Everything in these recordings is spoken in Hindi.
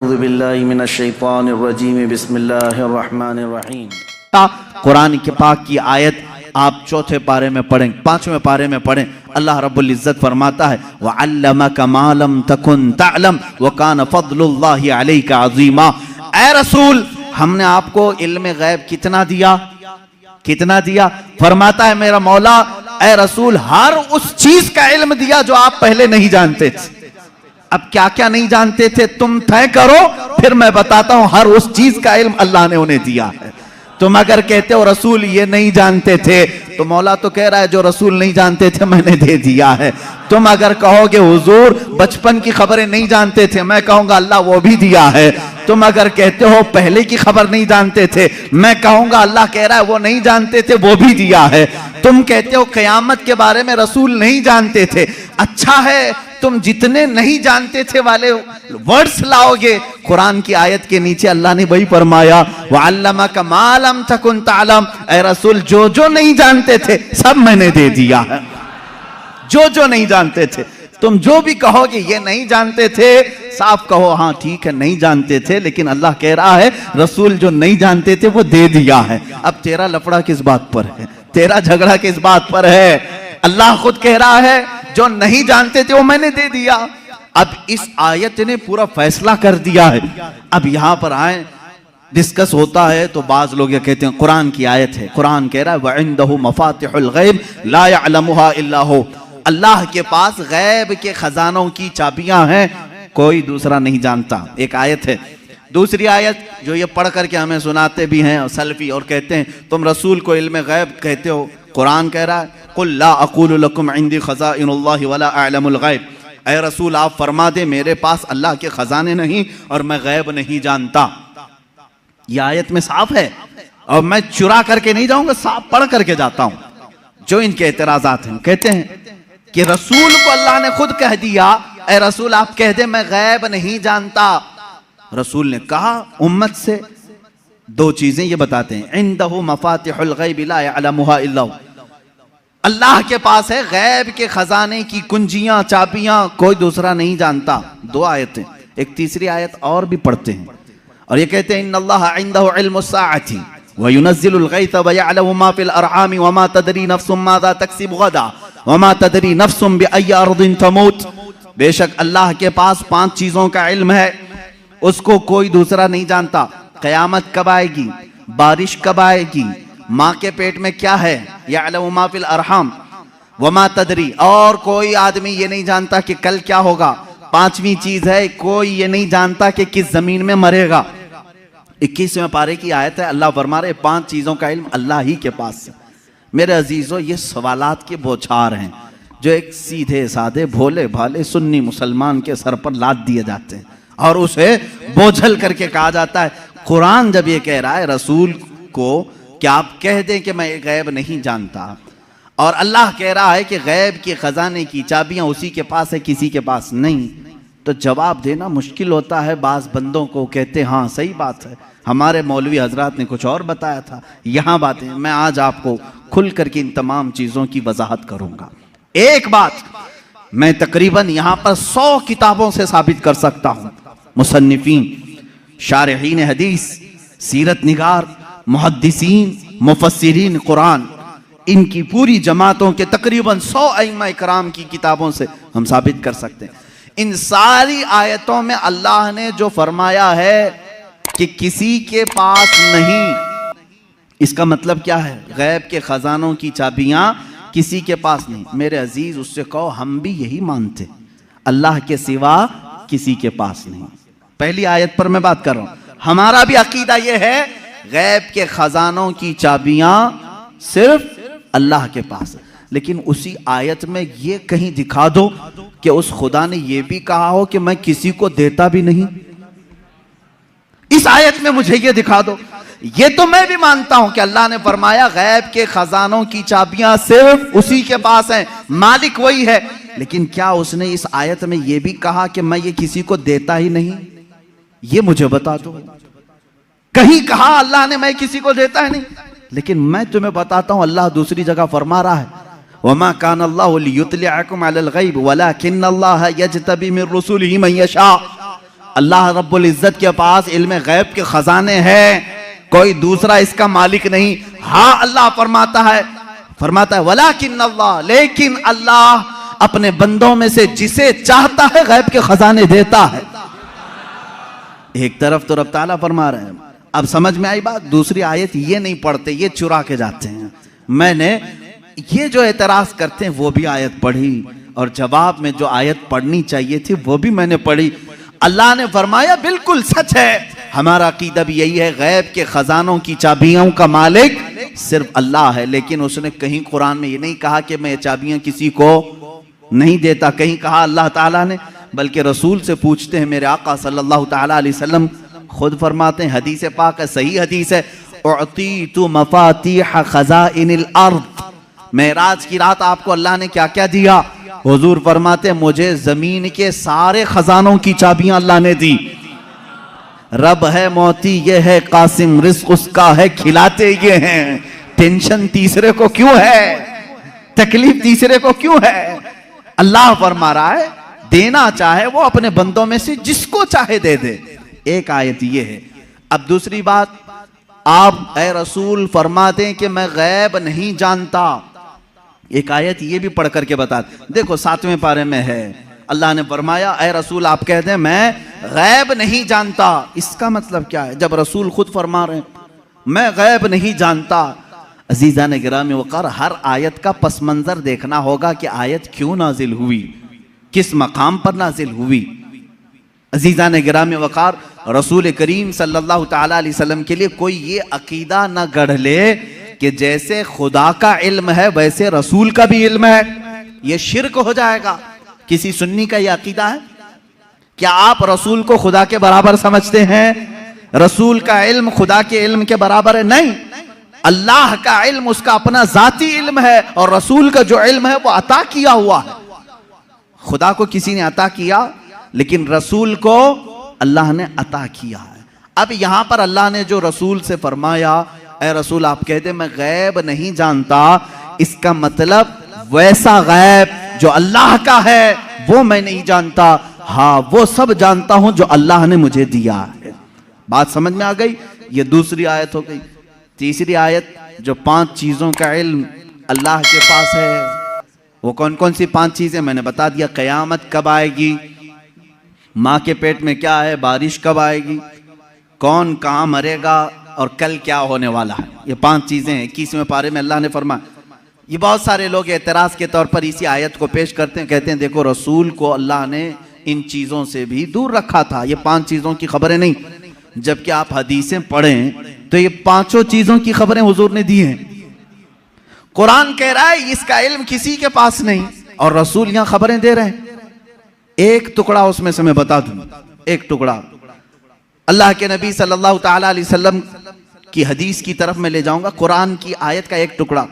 बिस्मिल्लाहिर्रहमानिर्रहीम। कुरान के पाक की आयत आप चौथे पारे में पढ़ें, पांचवें पारे में पढ़ें। अल्लाह रब्बुल इज्जत फरमाता है वअल्लमका मा लम तकुन तअलम व कान फज़लुल्लाहि अलैका अज़ीमा। ऐ रसूल, हमने आपको इल्म गैब कितना दिया, कितना दिया? फरमाता है मेरा मौला, ऐ रसूल, हर उस चीज का इल्म दिया जो आप पहले नहीं जानते थे। अब क्या क्या नहीं जानते थे तुम तय करो, फिर मैं बताता हूं। हर उस चीज का इल्म अल्लाह ने उन्हें दिया है। तुम अगर कहते हो रसूल ये नहीं जानते थे, तो मौला तो कह रहा है जो रसूल नहीं जानते थे मैंने दे दिया है। तुम अगर कहोगे हुजूर बचपन की खबरें नहीं जानते थे, मैं कहूंगा अल्लाह वो भी दिया है। तुम अगर कहते हो पहले की खबर नहीं जानते थे, मैं कहूंगा अल्लाह कह रहा है वो नहीं जानते थे वो भी दिया है। तुम कहते हो क़यामत के बारे में रसूल नहीं जानते थे, अच्छा है तुम जितने नहीं जानते थे वाले वर्ड्स लाओगे, कुरान की आयत के नीचे अल्लाह ने वही फरमाया वअल्लमका मा लम तकुन तअलम। ऐ रसूल, जो जो नहीं जानते थे सब मैंने दे दिया है। जो जो नहीं जानते थे, तुम जो भी कहोगे ये नहीं जानते थे, साफ कहो हाँ ठीक है नहीं जानते थे, लेकिन अल्लाह कह रहा है रसूल जो नहीं जानते थे वो दे दिया है। अब तेरा लफड़ा किस बात पर है, तेरा झगड़ा किस बात पर है? अल्लाह खुद कह रहा है जो नहीं जानते थे वो मैंने दे दिया। अब इस आयत ने पूरा फैसला कर दिया है। अब यहां पर आए, डिस्कस होता है तो बाज लोग ये कहते हैं कुरान की आयत है, कुरान कह रहा है वइंदहु मफातिहुल गैब ला यअलमुहा इल्ला हु। अल्लाह के पास गैब के खजानों की चाबियां हैं, कोई दूसरा नहीं जानता। एक आयत है। दूसरी आयत जो ये पढ़ करके हमें सुनाते भी हैं सल्फी और कहते हैं तुम रसूल को इल्म गैब कहते हो, कुरान कह रहा है कुल ला अक़ूलु लकुम इंदी ख़ज़ाइनुल्लाहि वला अअलमुल गैब। ऐ रसूल आप फरमा दे मेरे पास अल्लाह के खजाने नहीं और मैं गैब नहीं जानता। यह आयत में साफ है और मैं चुरा करके नहीं जाऊंगा, साफ पढ़ करके जाता हूं। जो इनके एतराजात हैं, कहते हैं कि रसूल को अल्लाह ने खुद कह दिया ऐ रसूल आप कह दे मैं गैब नहीं जानता। रसूल ने कहा उम्मत से दो चीजें ये बताते हैं, इंदहु मफातिहुल गैब ला यअलमुहा इल्ला हु। अल्लाह के पास है गैब के खजाने की कुंजियां चाबियां, कोई दूसरा नहीं जानता। दो आयतें, एक तीसरी आयत और भी पढ़ते हैं और ये कहते हैं इन्नल्लाह इंदहु इल्मुस्साअति व युनज़्ज़िलुल गैथ व यअलमु मा फिल अरहाम व मा तदरी नफ्सुम माज़ा तक्सिबु गदा व मा तदरी नफ्सुम बिअय्यि अर्दिन तमूत। बेशक अल्लाह के पास 5 चीजों का इल्म है, उसको कोई दूसरा नहीं जानता। क़यामत कब आएगी, बारिश कब आएगी, माँ के पेट में क्या है, यअलमु मा फिल अरहाम व मा तदरी, और कोई आदमी ये नहीं जानता कि कल क्या होगा। 5वीं चीज है कोई ये नहीं जानता कि किस जमीन में मरेगा। 21वें पारे की आयत है, अल्लाह फरमा रहे 5 चीजों का इल्म अल्लाह ही के पास है। मेरे अजीजों, ये सवालात के बौछार हैं जो एक सीधे साधे भोले भाले सुन्नी मुसलमान के सर पर लाद दिए जाते हैं और उसे बोझल करके कहा जाता है। कुरान जब ये कह रहा है रसूल को कि आप कह दें कि मैं गैब नहीं जानता, और अल्लाह कह रहा है कि गैब के खजाने की चाबियां उसी के पास है किसी के पास नहीं, तो जवाब देना मुश्किल होता है। बाज बंदों को कहते हाँ सही बात है, हमारे मौलवी हजरात ने कुछ और बताया था, यहाँ बातें। मैं आज आपको खुल करके इन तमाम चीज़ों की वजाहत करूँगा। एक बात मैं तकरीबन यहाँ पर 100 किताबों से साबित कर सकता हूँ। मुसन्निफीन, शारहीन हदीस, सीरत निगार, मुहद्दिसीन, मुफस्सिरीन कुरान, इनकी पूरी जमातों के तकरीबन 100 अइम्मा इकराम की किताबों से हम साबित कर सकते हैं। इन सारी आयतों में अल्लाह ने जो फरमाया है कि किसी के पास नहीं, इसका मतलब क्या है? गैब के खजानों की चाबियां किसी के पास नहीं। मेरे अजीज, उससे कहो हम भी यही मानते, अल्लाह के सिवा किसी के पास नहीं। पहली आयत पर मैं बात कर रहा हूं, हमारा भी अकीदा यह है गैब के खजानों की चाबियां सिर्फ अल्लाह के पास है। लेकिन उसी आयत में ये कहीं दिखा दो कि उस खुदा ने यह भी कहा हो कि मैं किसी को देता भी नहीं। इस आयत में मुझे ये दिखा दो। ये तो मैं भी मानता हूं कि अल्लाह ने फरमाया गैब के खजानों की चाबियां सिर्फ उसी के पास हैं, मालिक वही है। लेकिन क्या उसने इस आयत में यह भी कहा कि मैं ये किसी को देता ही नहीं? ये मुझे बता दो। कहीं कहा अल्लाह ने मैं किसी को देता ही नहीं? लेकिन मैं तुम्हें बताता हूं, अल्लाह दूसरी जगह फरमा रहा है वमा कान अल्लाहु लियुत्लिअकुम अलल गैब वलाकिन्नल्लाह यज्तबी मिन रुसुलिही मन यशा। अल्लाह रब्बुल इज्जत के पास इल्म गैब के खजाने हैं, कोई दूसरा इसका मालिक नहीं। हाँ, अल्लाह फरमाता है वलाकिन अल्लाह, लेकिन अल्लाह अपने बंदों में से जिसे चाहता है गैब के खजाने देता है। एक तरफ तो रब ताला फरमा रहे हैं, अब समझ में आई बात। दूसरी आयत ये नहीं पढ़ते, ये चुरा के जाते हैं। मैंने ये जो एतराज करते हैं वो भी आयत पढ़ी, और जवाब में जो आयत पढ़नी चाहिए थी वो भी मैंने पढ़ी। अल्लाह ने फरमाया बिल्कुल सच है, हमारा अकीदा भी यही है, गैब के खजानों की चाबियों का मालिक सिर्फ अल्लाह है। लेकिन उसने कहीं कुरान में ये नहीं कहा कि मैं ये चाबियां किसी को नहीं देता, कहीं कहा अल्लाह ताला ने, बल्कि रसूल से पूछते हैं। मेरे आका सल्लल्लाहु ताला अलैहि वसल्लम खुद फरमाते हैं, हदीस पाक है, सही हदीस है, उअतीतु मफातीह खज़ाइनिल अर्द। मेराज की रात आपको अल्लाह ने क्या क्या दिया? हुजूर फरमाते हैं, मुझे जमीन के सारे खजानों की चाबियां अल्लाह ने दी। रब है मोती ये है कासिम, रिस्क उसका है खिलाते ये हैं। टेंशन तीसरे को क्यों है, तकलीफ तीसरे को क्यों है? अल्लाह फरमा रहा है देना चाहे वो अपने बंदों में से जिसको चाहे दे दे। एक आयत ये है। अब दूसरी बात, आप ए रसूल फरमाते हैं कि मैं गैब नहीं जानता। एक आयत ये भी पढ़ करके बता, देखो 7वें पारे में है, अल्लाह ने फरमाया ए रसूल आप कहते हैं मैं गैब नहीं जानता। इसका मतलब क्या है? जब रसूल खुद फरमा रहे हैं मैं गैब नहीं जानता। अजीज़ान गिरामी वक़ार, हर आयत का पस मंज़र देखना होगा कि आयत क्यों नाजिल हुई, किस मकाम पर नाजिल हुई। अजीज़ान गिरामी वक़ार, रसूल करीम सल्लल्लाहु ताला अलैहि वसल्लम के लिए कोई ये अकीदा न गढ़ ले कि जैसे खुदा का इल्म है वैसे रसूल का भी इल्म है। ये शिर्क हो जाएगा। किसी सुन्नी का यह अकीदा है? क्या आप रसूल को खुदा के बराबर समझते हैं? रसूल का इल्म खुदा के इल्म के बराबर है? नहीं। अल्लाह का इल्म उसका अपना जाती इल्म है, और रसूल का जो इल्म है वो अता किया हुआ है। खुदा को किसी ने अता किया, लेकिन रसूल को अल्लाह ने अता किया है। अब यहां पर अल्लाह ने जो रसूल से फरमाया ए रसूल आप कहते मैं गैब नहीं जानता, इसका मतलब वैसा गैब जो अल्लाह का है वो मैं नहीं जानता, हाँ वो सब जानता हूं जो अल्लाह ने मुझे दिया है। बात समझ में आ गई? ये दूसरी आयत हो गई। तीसरी आयत, जो 5 चीजों का इल्म अल्लाह के पास है, वो कौन कौन सी 5 चीजें मैंने बता दिया। कयामत कब आएगी, माँ के पेट में क्या है, बारिश कब आएगी, कौन कहाँ मरेगा, और कल क्या होने वाला है। ये 5 चीजें हैं। 21वें पारे में अल्लाह ने फरमाया। ये बहुत सारे लोग एतराज के तौर पर इसी आयत को पेश करते हैं, कहते हैं देखो रसूल को अल्लाह ने इन चीजों से भी दूर रखा था, ये 5 चीजों की खबरें नहीं। जबकि आप हदीसें पढ़ें तो ये 5 चीजों की खबरें हुजूर ने दी हैं। कुरान कह रहा है इसका इल्म किसी के पास नहीं, और रसूल यहां खबरें दे रहे हैं। एक टुकड़ा उसमें से मैं बता दूं, एक टुकड़ा अल्लाह के नबी सल्लल्लाहु ताला अलैहि वसल्लम की हदीस की तरफ मैं ले जाऊंगा। कुरान की आयत का एक टुकड़ा,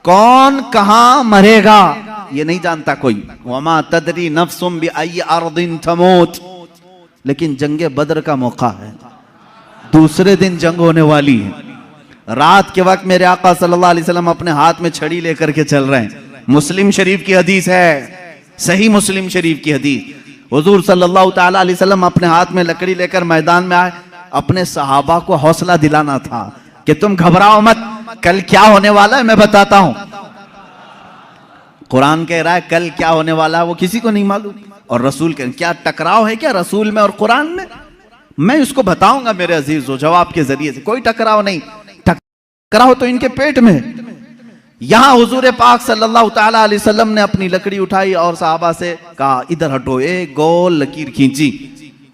कौन कहां मरेगा ये नहीं जानता कोई। वमा तदरी नफ्सुम बिअय्यि अर्दिन तमूत। लेकिन जंगे बद्र का मौका है, दूसरे दिन जंग होने वाली है। रात के वक्त मेरे आका सल्लल्लाहु अलैहि वसल्लम अपने हाथ में छड़ी लेकर के चल रहे हैं। मुस्लिम शरीफ की हदीस है, सही मुस्लिम शरीफ की हदीस। हुजूर सल्लल्लाहु ताला अलैहि वसल्लम अपने हाथ में लकड़ी लेकर मैदान में आए। अपने सहाबा को हौसला दिलाना था कि तुम घबराओ मत, कल क्या होने वाला है मैं बताता हूं। कुरान कह रहा है कल क्या होने वाला है वो किसी को नहीं मालूम, और रसूल कह क्या टकराव है क्या रसूल में और कुरान में? मैं उसको बताऊंगा मेरे अजीजों जवाब के जरिए से। कोई टकराव नहीं, टकराव तो इनके पेट में। यहां हुजूर पाक सल्लल्लाहु ताला अलैहि वसल्लम ने अपनी लकड़ी उठाई और सहाबा से कहा इधर हटो, एक गोल लकीर खींची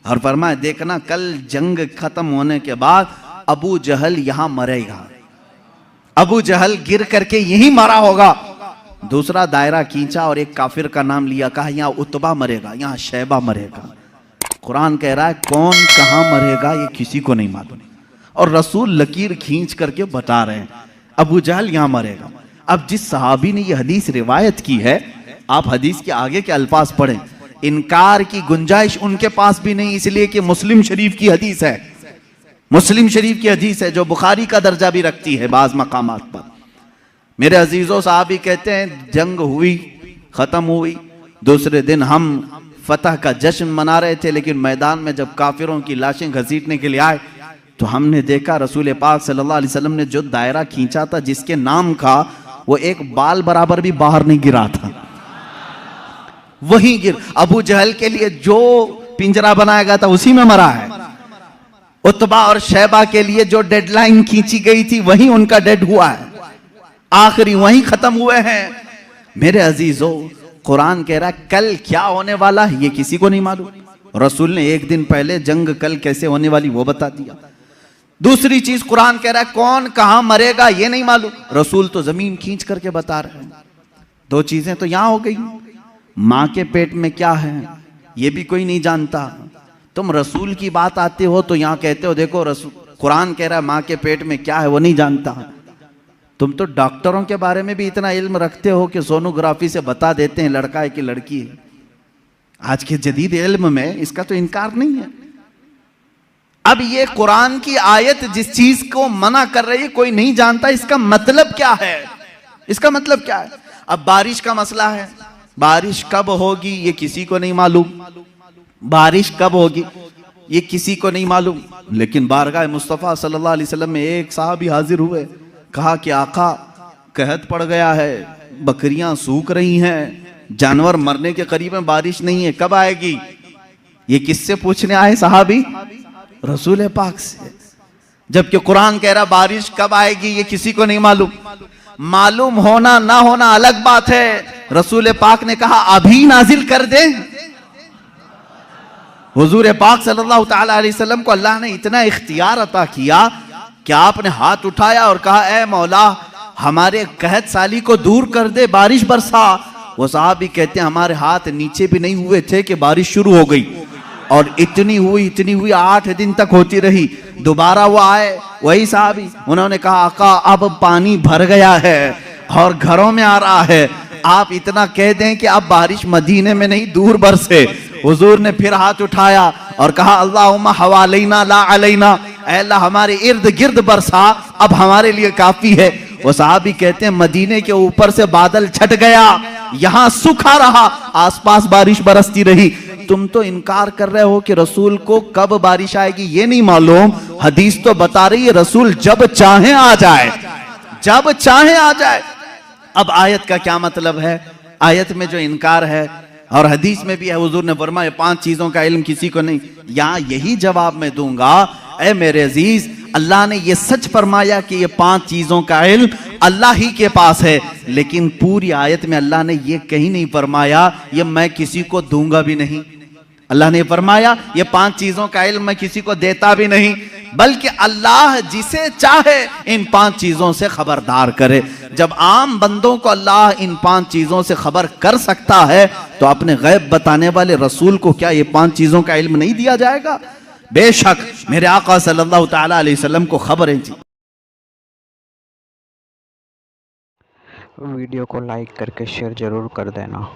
और फरमाया देखना कल जंग खत्म होने के बाद अबू जहल यहां मरेगा, अबू जहल गिर करके यहीं मरा होगा। दूसरा दायरा खींचा और एक काफिर का नाम लिया, कहा यहां उतबा मरेगा, यहां शैबा मरेगा। कुरान कह रहा है कौन कहां मरेगा ये किसी को नहीं मालूम, और रसूल लकीर खींच करके बता रहे हैं अबू जहल यहां मरेगा। अब जिस सहाबी ने यह हदीस रिवायत की है, आप हदीस के आगे के अल्फाज पढ़ें, इनकार की गुंजाइश उनके पास भी नहीं, इसलिए कि मुस्लिम शरीफ की हदीस है, मुस्लिम शरीफ की हदीस है जो बुखारी का दर्जा भी रखती है बाज मकामात पर। मेरे अजीजों साहबी कहते हैं जंग हुई, खत्म हुई, दूसरे दिन हम फतह का जश्न मना रहे थे, लेकिन मैदान में जब काफिरों की लाशें घसीटने के लिए आए तो हमने देखा रसूल पाक सल्लल्लाहु अलैहि वसल्लम ने जो दायरा खींचा था जिसके नाम का, वो एक बाल बराबर भी बाहर नहीं गिरा था, वहीं गिर। अबू जहल के लिए जो पिंजरा बनाया गया था उसी में मरा है। उतबा और शैबा के लिए जो डेडलाइन खींची गई थी वहीं उनका डेड हुआ है, आखिरी वहीं खत्म हुए हैं। मेरे अजीजों, कुरान कह रहा है कल क्या होने वाला है ये किसी को नहीं मालूम। रसूल ने एक दिन पहले जंग कल कैसे होने वाली वो बता दिया। दूसरी चीज कुरान कह रहा है कौन कहां मरेगा ये नहीं मालूम, रसूल तो जमीन खींच करके बता रहे हैं। दो चीजें तो यहां हो गई, मां के पेट में क्या है ये भी कोई नहीं जानता। तुम रसूल की बात आते हो तो यहां कहते हो देखो रसूल, कुरान कह रहा है मां के पेट में क्या है वो नहीं जानता। तुम तो डॉक्टरों के बारे में भी इतना इल्म रखते हो कि सोनोग्राफी से बता देते हैं लड़का है कि लड़की है। आज के जदीद इल्म में इसका तो इनकार नहीं है। अब ये कुरान की आयत जिस चीज को मना कर रही है कोई नहीं जानता, इसका मतलब क्या है? इसका मतलब क्या है? अब बारिश का मसला है, बारिश कब होगी ये किसी को नहीं मालूम, बारिश कब होगी ये किसी को नहीं मालूम। लेकिन बारगाह मुस्तफ़ा सल्लल्लाहु अलैहि वसल्लम में एक साहबी हाजिर हुए, कहा कि आका कहत पड़ गया है, बकरियां सूख रही हैं, जानवर मरने के करीब में, बारिश नहीं है, कब आएगी? ये किससे पूछने आए साहबी? रसूल पाक से। जबकि कुरान कह रहा बारिश कब आएगी ये किसी को नहीं मालूम। मालूम होना ना होना अलग बात है। रसूल पाक ने कहा अभी नाजिल कर दे। हुजूर पाक सल्लल्लाहु ताला अलैहि वसल्लम को अल्लाह ने इतना इख्तियार अता किया कि आपने हाथ उठाया और कहा ए मौला हमारे कहत साली को दूर कर दे, बारिश बरसा। वो साहबी कहते हैं हमारे हाथ नीचे भी नहीं हुए थे कि बारिश शुरू हो गई, और इतनी हुई 8 दिन तक होती रही। दोबारा वो आए वही साहबी, उन्होंने कहा आका अब पानी भर गया है और घरों में आ रहा है, आप इतना कह दें कि अब बारिश मदीने में नहीं दूर बरसे। हुजूर ने फिर हाथ उठाया और कहा अल्लाहुम्मा हवालैना ला अलैना, ऐ अल्लाह हमारे इर्द गिर्द बरसा, अब हमारे लिए काफी है। वो साहबी कहते हैं मदीने के ऊपर से बादल छट गया, यहां सूखा रहा, आसपास बारिश बरसती रही। तुम तो इनकार कर रहे हो कि रसूल को कब बारिश आएगी ये नहीं मालूम। हदीस तो बता रही है रसूल जब चाहे आ जाए, जब चाहे आ जाए। अब आयत का क्या मतलब है? आयत में जो इनकार है और हदीस में भी है, हुजूर ने फरमाया 5 चीजों का इल्म किसी को नहीं। यहां यही जवाब मैं दूंगा, ऐ मेरे अजीज, अल्लाह ने ये सच फरमाया कि ये 5 चीजों का इल्म अल्लाह ही के पास है, लेकिन पूरी आयत में अल्लाह ने ये कहीं नहीं फरमाया ये मैं किसी को दूंगा भी नहीं। अल्लाह ने फरमाया ये 5 चीजों का इल्म मैं किसी को देता भी नहीं, बल्कि अल्लाह जिसे चाहे इन 5 चीजों से खबरदार करे। जब आम बंदों को अल्लाह इन 5 चीजों से खबर कर सकता है तो अपने गैब बताने वाले रसूल को क्या ये 5 चीजों का इल्म नहीं दिया जाएगा? बेशक मेरे आका सल्लल्लाहु ताला अलैहि वसल्लम को खबरें थी। वीडियो को लाइक करके शेयर जरूर कर देना।